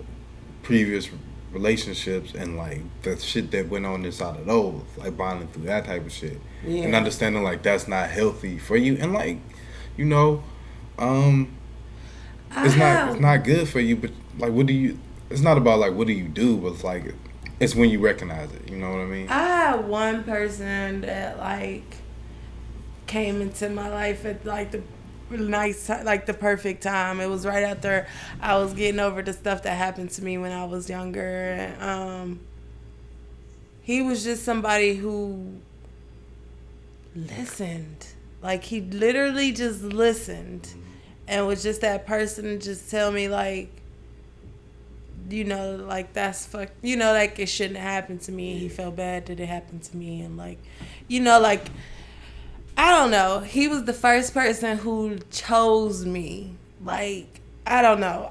previous relationships and like the shit that went on inside of those, like bonding through that type of shit. Yeah. And understanding like that's not healthy for you, and like, you know, it's not good for you. But like, it's not about like what do you do, but it's like it's when you recognize it. You know what I mean? I had one person that like came into my life at like the the perfect time. It was right after I was getting over the stuff that happened to me when I was younger. He was just somebody who listened. Like, he literally just listened and was just that person to just tell me, like, you know, like, that's fuck, you know, like, it shouldn't have happened to me. He felt bad that it happened to me. And, like, you know, like, I don't know. He was the first person who chose me. Like, I don't know.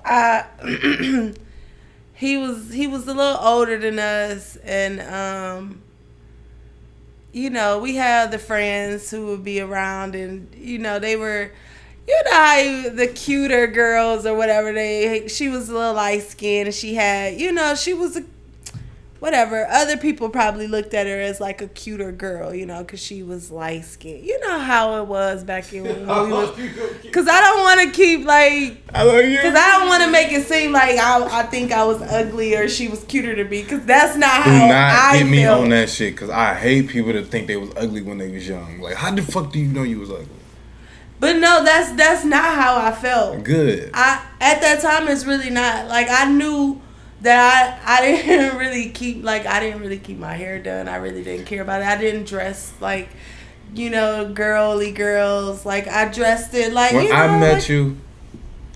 He was a little older than us, and you know, we had other friends who would be around, and you know, they were, you know, how the cuter girls or whatever. She was a little light skinned, and she had, you know, she was whatever. Other people probably looked at her as like a cuter girl, you know, because she was light skinned. You know how it was back in when we was. Because I don't want to keep like. Because I don't want to make it seem like I think I was ugly or she was cuter to me. Because that's not how I feel. Do not get me on that shit. Because I hate people that think they was ugly when they was young. Like, how the fuck do you know you was ugly? But no, that's not how I felt. Good. At that time, it's really not. Like, I knew that I didn't really keep my hair done. I really didn't care about it. I didn't dress like, you know, girly girls. Like, I dressed it like, when you know, I met you,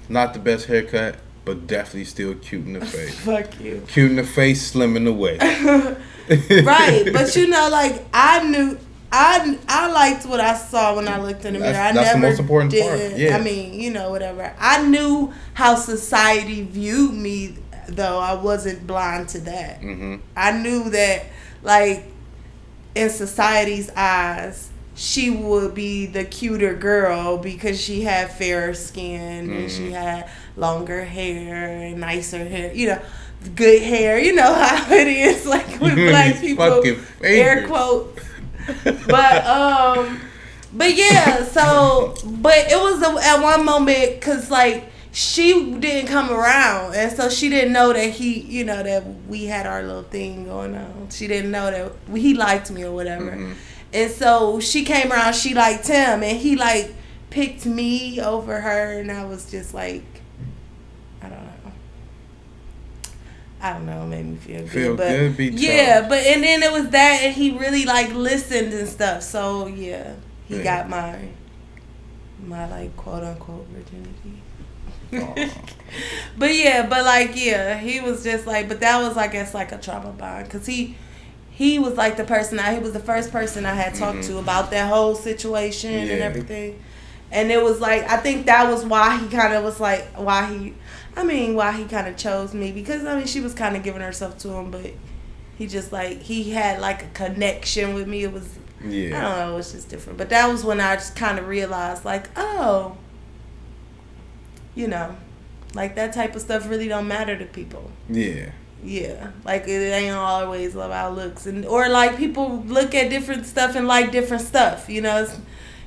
not the best haircut, but definitely still cute in the face. Fuck you. Cute in the face, slim in the way. Right, but you know, like, I knew. I liked what I saw when I looked in the mirror. That's the most important part. Yeah. I mean, you know, whatever. I knew how society viewed me, though. I wasn't blind to that. Mm-hmm. I knew that, like, in society's eyes, she would be the cuter girl because she had fairer skin and she had longer hair and nicer hair. You know, good hair. You know how it is, like, with black people. Air quotes. But yeah, so, but it was at one moment, because, like, she didn't come around, and so she didn't know that you know, that we had our little thing going on. She didn't know that he liked me or whatever. Mm-hmm. And so she came around, she liked him, and he, like, picked me over her, and I was just like, I don't know, it made me feel good. But good, be yeah, charged. but and then it was that, and he really like listened and stuff. So yeah, he got my like quote unquote virginity. But yeah, he was just like, but that was, I guess, like a trauma bond, because he was like the person he was the first person I had talked to about that whole situation and everything. And it was like, I think that was why he kind of was like, why he kind of chose me, because I mean, she was kind of giving herself to him, but he just like, he had like a connection with me. It was, I don't know, it was just different. But that was when I just kind of realized, like, oh, you know, like that type of stuff really don't matter to people. Yeah, like it ain't always about looks, and or like people look at different stuff and like different stuff. You know,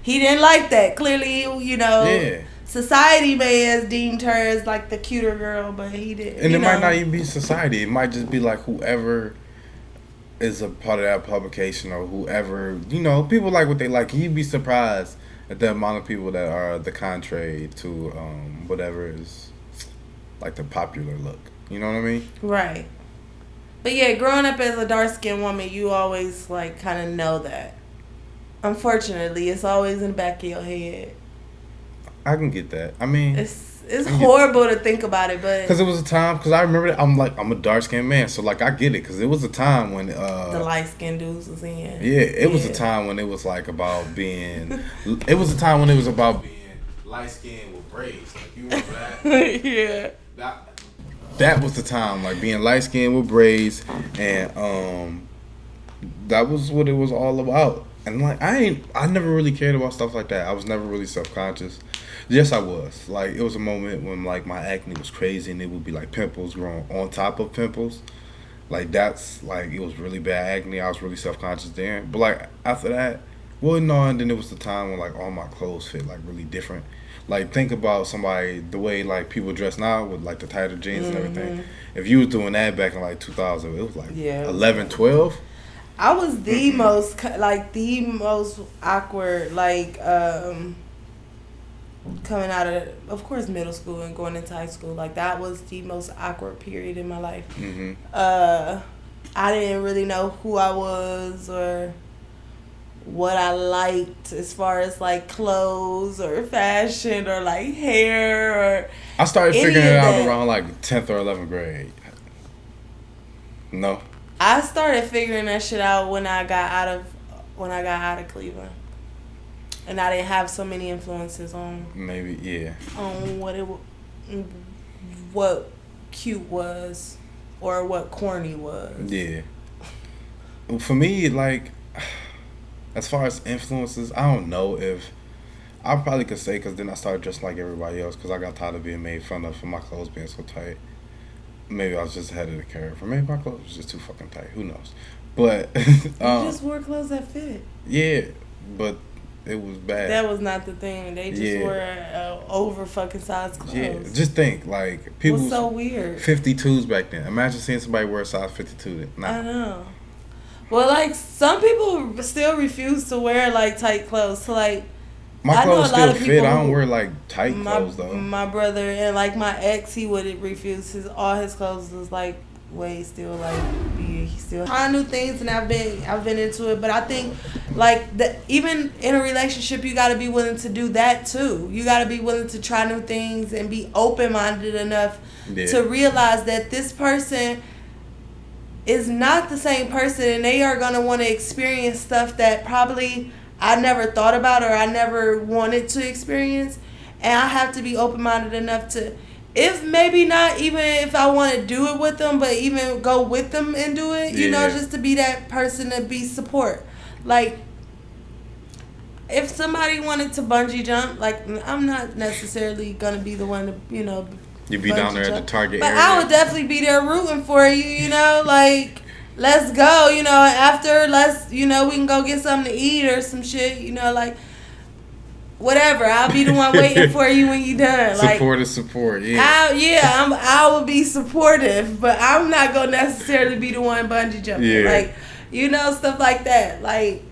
he didn't like that. Clearly, you know, society may have deemed her as like the cuter girl, but he didn't. And it might not even be society. It might just be like whoever is a part of that publication, or whoever, you know, people like what they like. You'd be surprised at the amount of people that are the contrary to whatever is like the popular look. You know what I mean? Right. But yeah, growing up as a dark-skinned woman, you always like kind of know that. Unfortunately, it's always in the back of your head. I can get that. I mean, it's horrible to think about it, but because it was a time. Because I remember that I'm a dark-skinned man, so like I get it. Because it was a time when the light-skinned dudes was in. Yeah, it was a time when it was like about being. It was a time when it was about being light-skinned with braids. Like, you remember that? Yeah. That was the time, like being light skinned with braids, and that was what it was all about. And like I never really cared about stuff like that. I was never really self conscious. Yes, I was. Like, it was a moment when like my acne was crazy, and it would be like pimples growing on top of pimples. Like, that's like, it was really bad acne. I was really self conscious then. But like after that, well, no, and then it was the time when like all my clothes fit like really different. Like, think about somebody, the way like people dress now with like the tighter jeans and everything. If you was doing that back in like 2000, it was like 11, 12. I was the most awkward, like coming out of course, middle school and going into high school. Like, that was the most awkward period in my life. I didn't really know who I was or what I liked as far as like clothes or fashion or like hair or I started figuring it out around like 10th or 11th grade. No. I started figuring that shit out when I got out of Cleveland. And I didn't have so many influences on on what cute was or what corny was. Yeah. For me, like, as far as influences, I don't know if I probably could say, because then I started dressing like everybody else because I got tired of being made fun of for my clothes being so tight. Maybe I was just ahead of the curve, or maybe my clothes was just too fucking tight. Who knows? But you just wore clothes that fit. Yeah, but it was bad. That was not the thing. They just wore over fucking size clothes. Yeah, just think, like, people was so weird. 52s back then. Imagine seeing somebody wear a size 52. I know. Well, like, some people still refuse to wear like tight clothes. So like, my clothes still fit. I don't wear like tight clothes though. My brother and like my ex, he would refuse. All his clothes was like still like big. He still trying new things, and I've been into it. But I think like that even in a relationship, you got to be willing to do that too. You got to be willing to try new things and be open minded enough to realize that this person is not the same person, and they are gonna want to experience stuff that probably I never thought about or I never wanted to experience. And I have to be open-minded enough to, if maybe not even if I want to do it with them, but even go with them and do it, you know, just to be that person to be support. Like, if somebody wanted to bungee jump, like, I'm not necessarily going to be the one to, you know, you'd be down there at the target but area. I would definitely be there rooting for you, you know, like, let's go, you know, after, we can go get something to eat or some shit, you know, like, whatever. I'll be the one waiting for you when you're done. Support is support, I will be supportive, but I'm not going to necessarily be the one bungee jumping. Yeah. Like, you know, stuff like that. Like,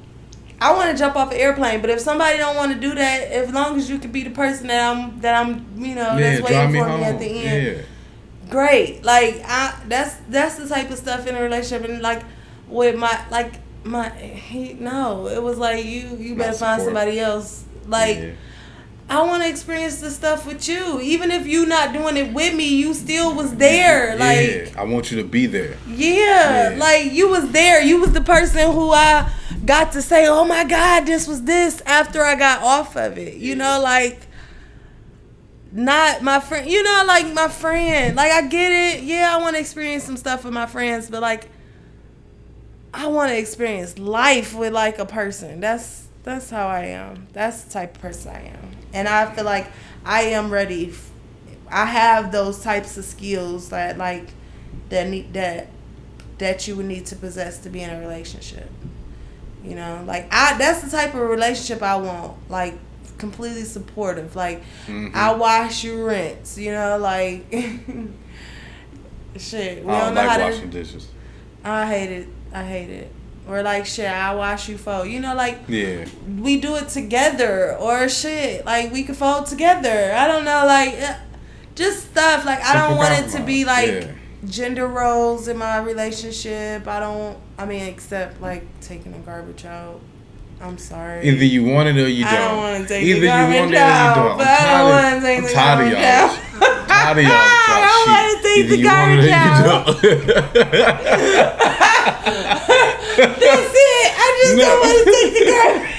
I want to jump off an airplane, but if somebody don't want to do that, as long as you can be the person that I'm that's waiting for me at the end, great. Like that's the type of stuff in a relationship, and like with it was like you better find somebody else. Like I want to experience this stuff with you, even if you not doing it with me. You still was there. Like I want you to be there. Yeah, like you was there. You was the person who I got to say, "Oh my God, this was this." After I got off of it, you know, like not my friend. You know, like my friend. Like I get it. Yeah, I want to experience some stuff with my friends, but like I want to experience life with like a person. That's how I am. That's the type of person I am. And I feel like I am ready. I have those types of skills that like that you would need to possess to be in a relationship. You know, like that's the type of relationship I want. Like completely supportive. Like I wash your rinse. You know, like shit. We don't know like how to washing dishes. I hate it. Or like shit, I wash you fold. You know, like we do it together. Or shit, like we can fold together. I don't know, like just stuff. Like I don't want it to be like gender roles in my relationship. Except like taking the garbage out. I'm sorry. Either you want it or you don't. I don't want to take the garbage out. But I don't want to take the garbage out. I'm tired of y'all. I don't want to take the garbage out. That's it. I just don't want to take the garbage.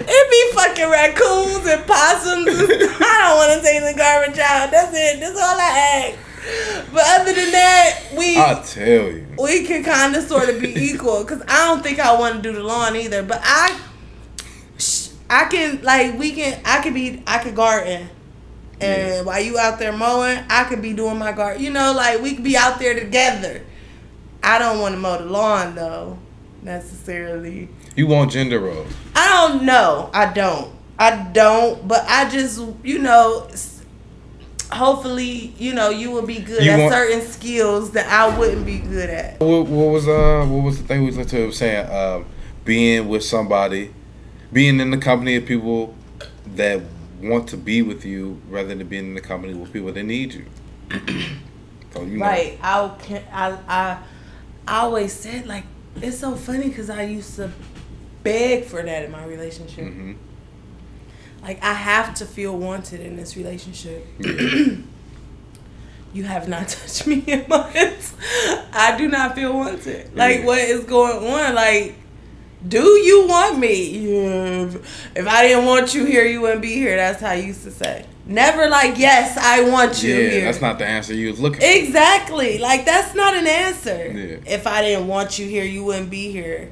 It be fucking raccoons and possums. I don't want to take the garbage out. That's it. That's all I ask. But other than that, I'll tell you, we can kind of sort of be equal. Because I don't think I want to do the lawn either. But I can like I could garden. And while you out there mowing, I could be doing my garden. You know, like we could be out there together. I don't want to mow the lawn though, necessarily. You want gender roles? I don't know. I don't. But I just, you know, hopefully, you know, you will be good at certain skills that I wouldn't be good at. What was the thing we were saying? Being with somebody, being in the company of people that want to be with you rather than being in the company with people that need you. So, you know. Right. I always said, like, it's so funny because I used to beg for that in my relationship. Mm-hmm. Like, I have to feel wanted in this relationship. You have not touched me in months. I do not feel wanted. Like, what is going on? Like, do you want me? Yeah. If I didn't want you here, you wouldn't be here. That's how I used to say. Never like, yes, I want you here. Yeah, that's not the answer you was looking for. Exactly. Like, that's not an answer. Yeah. If I didn't want you here, you wouldn't be here.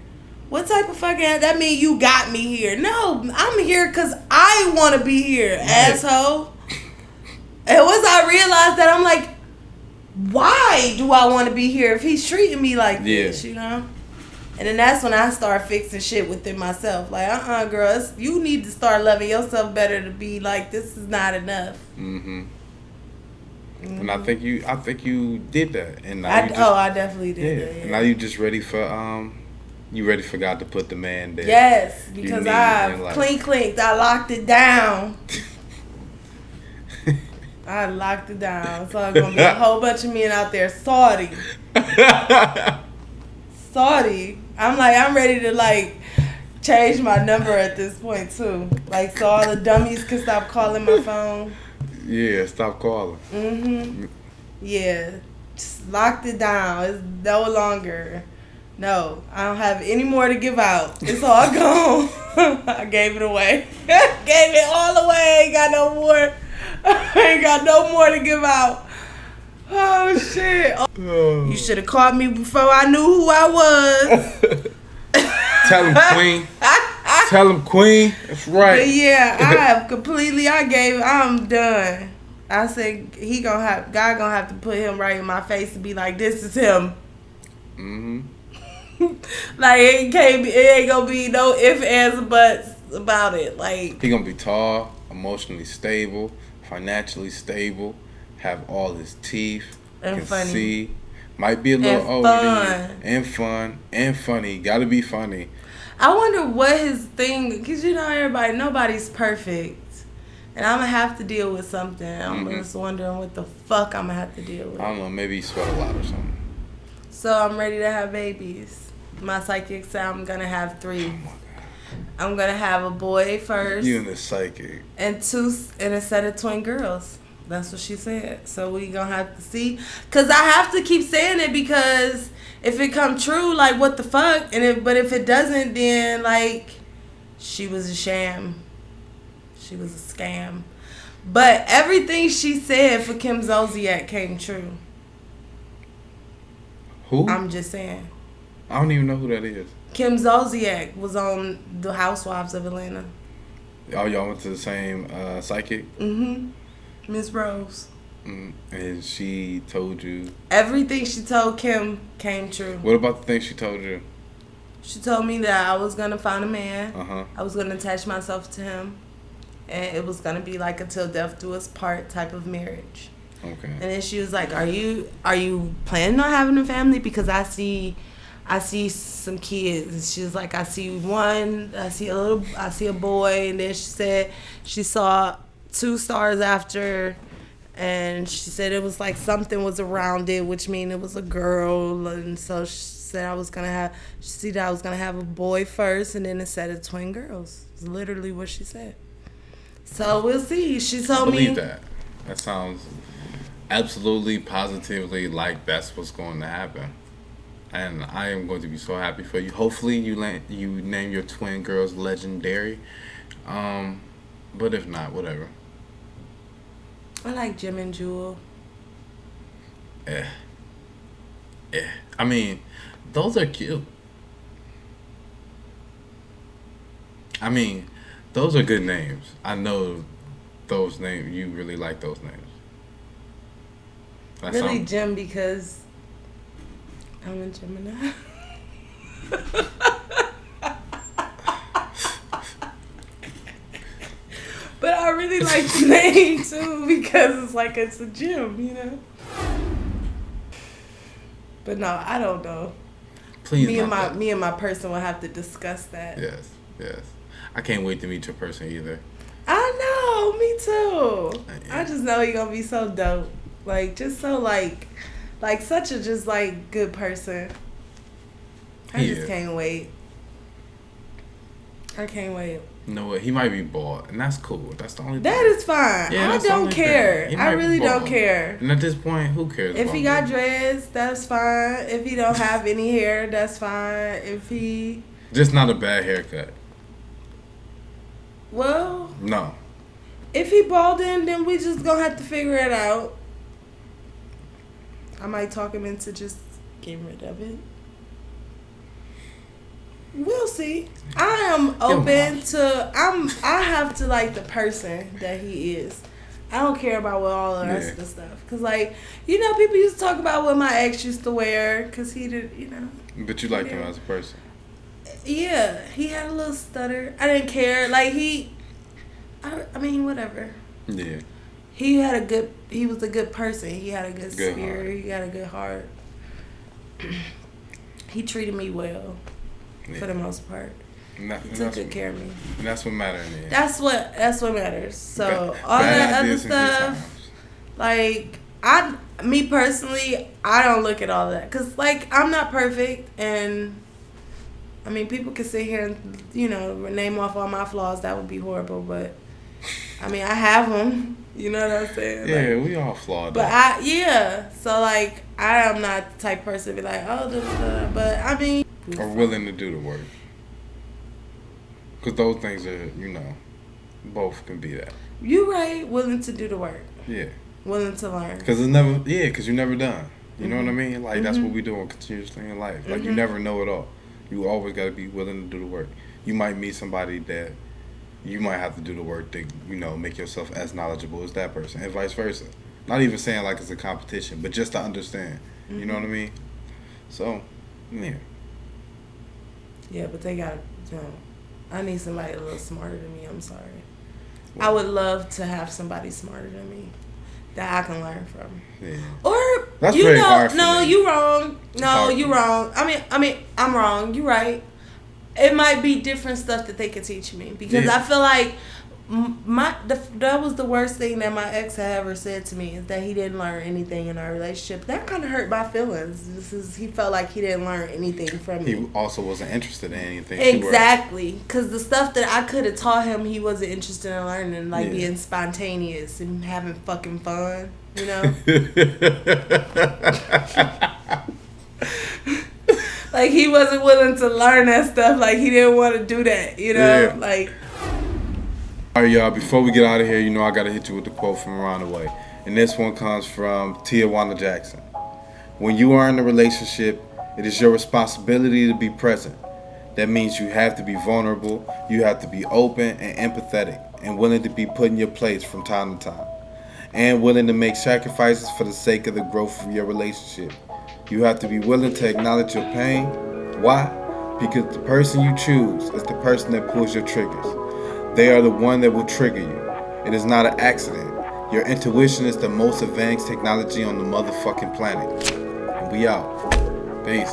What type of fucking... That mean you got me here. No, I'm here because I want to be here, asshole. And once I realized that, I'm like, why do I want to be here if he's treating me like this, you know? And then that's when I start fixing shit within myself. Like, girl, you need to start loving yourself better to be like, this is not enough. Mm-hmm. And I think you did that. And now I definitely did that. Yeah. And now you just ready for you ready for God to put the man there. Yes, because I clinked. I locked it down. I locked it down. So it's gonna be a whole bunch of men out there salty. I'm ready to like change my number at this point too. Like so all the dummies can stop calling my phone. Yeah, stop calling. Mm-hmm. Yeah. Just locked it down. It's no longer. No, I don't have any more to give out. It's all gone. I gave it away. Gave it all away. Ain't got no more. Ain't got no more to give out. Oh shit! You should have called me before I knew who I was. Tell him, Queen. Tell him, Queen. That's right. But yeah, I'm done. I said God gonna have to put him right in my face and be like, this is him. Mm-hmm. Like it ain't gonna be no ifs, ands, or buts about it. Like he gonna be tall, emotionally stable, financially stable, have all his teeth, and can funny. See, might be a little older than you, and fun and funny. Gotta be funny. I wonder what his thing, because you know nobody's perfect. And I'm going to have to deal with something. I'm just wondering what the fuck I'm going to have to deal with. I don't know, maybe he sweat a lot or something. So I'm ready to have babies. My psychic said I'm going to have 3. Oh my God. I'm going to have a boy first. You and the psychic. And a set of twin girls. That's what she said. So we going to have to see. Because I have to keep saying it because if it come true, like, what the fuck? But if it doesn't, then, like, she was a sham. She was a scam. But everything she said for Kim Zolciak came true. Who? I'm just saying. I don't even know who that is. Kim Zolciak was on The Housewives of Atlanta. Oh, y'all went to the same psychic? Mm-hmm. Miss Rose. And she told you? Everything she told Kim came true. What about the thing she told you? She told me that I was going to find a man. Uh-huh. I was going to attach myself to him. And it was going to be like until death do us part type of marriage. Okay. And then she was like, are you planning on having a family? Because I see some kids. And she was like, I see a boy. And then she said she saw 2 stars after, and she said it was like something was around it, which means it was a girl. And so she said I was gonna have a boy first, and then a set of twin girls. It's literally what she said. So we'll see. She told me. I believe that. That sounds absolutely, positively like that's what's going to happen. And I am going to be so happy for you. Hopefully you name your twin girls Legendary. But if not, whatever. I like Jim and Jewel. Yeah. I mean, those are cute. I mean, those are good names. I know those names. You really like those names. That's really, Jim, because I'm a Gemini. But I really like the name too because it's a gym, you know. But no, I don't know. Please, me and my person will have to discuss that. Yes. I can't wait to meet your person either. I know, me too. Yeah. I just know you're gonna be so dope. Just so such a just good person. I just can't wait. I can't wait. You know what? He might be bald, and that's cool. That's the only thing. That is fine. Yeah, I don't care. I really don't care. And at this point, who cares? If he got dreads, that's fine. If he don't have any hair, that's fine. If he... Just not a bad haircut. Well... No. If he balding, then we just gonna have to figure it out. I might talk him into just getting rid of it. We'll see. I am open to. I have to like the person that he is. I don't care about what all the rest of the stuff. Cause people used to talk about what my ex used to wear. Cause he did, But you liked him as a person. Yeah, he had a little stutter. I didn't care. I mean, whatever. Yeah. He was a good person. He had a good spirit. Heart. He had a good heart. He treated me well. Yeah. For the most part. He took good care of me. And that's what matters. That's what matters. So all that other stuff, me personally, I don't look at all that. Cause I'm not perfect, and I mean people can sit here and name off all my flaws. That would be horrible, but I mean I have them. You know what I'm saying? Yeah, we all flawed. But so I am not the type of person to be like, oh, but I mean. Are willing to do the work. Because those things are, both can be that. You right, willing to do the work. Yeah. Willing to learn. Because you're never done. You know what I mean? That's what we do continuously in life. You never know it all. You always got to be willing to do the work. You might meet somebody that you might have to do the work to, make yourself as knowledgeable as that person, and vice versa. Not even saying it's a competition, but just to understand. You know what I mean? So, yeah. Yeah, but they got I need somebody a little smarter than me. I'm sorry. Well, I would love to have somebody smarter than me that I can learn from. Yeah. Or that's very hard for no, me. You wrong. No, you wrong. I mean, I'm wrong. You right. it might be different stuff that they could teach me, because I feel like that was the worst thing that my ex had ever said to me, is that he didn't learn anything in our relationship. That kind of hurt my feelings. He felt like he didn't learn anything from me. He also wasn't interested in anything. Exactly, because the stuff that I could have taught him, he wasn't interested in learning, like being spontaneous and having fucking fun, you know. Like, he wasn't willing to learn that stuff. Like, he didn't want to do that, you know. Like. All right, y'all, before we get out of here, you know I got to hit you with the quote from Around the Way. And this one comes from Tijuana Jackson. When you are in a relationship, it is your responsibility to be present. That means you have to be vulnerable, you have to be open and empathetic, and willing to be put in your place from time to time. And willing to make sacrifices for the sake of the growth of your relationship. You have to be willing to acknowledge your pain. Why? Because the person you choose is the person that pulls your triggers. They are the one that will trigger you. It is not an accident. Your intuition is the most advanced technology on the motherfucking planet. And we out. Peace.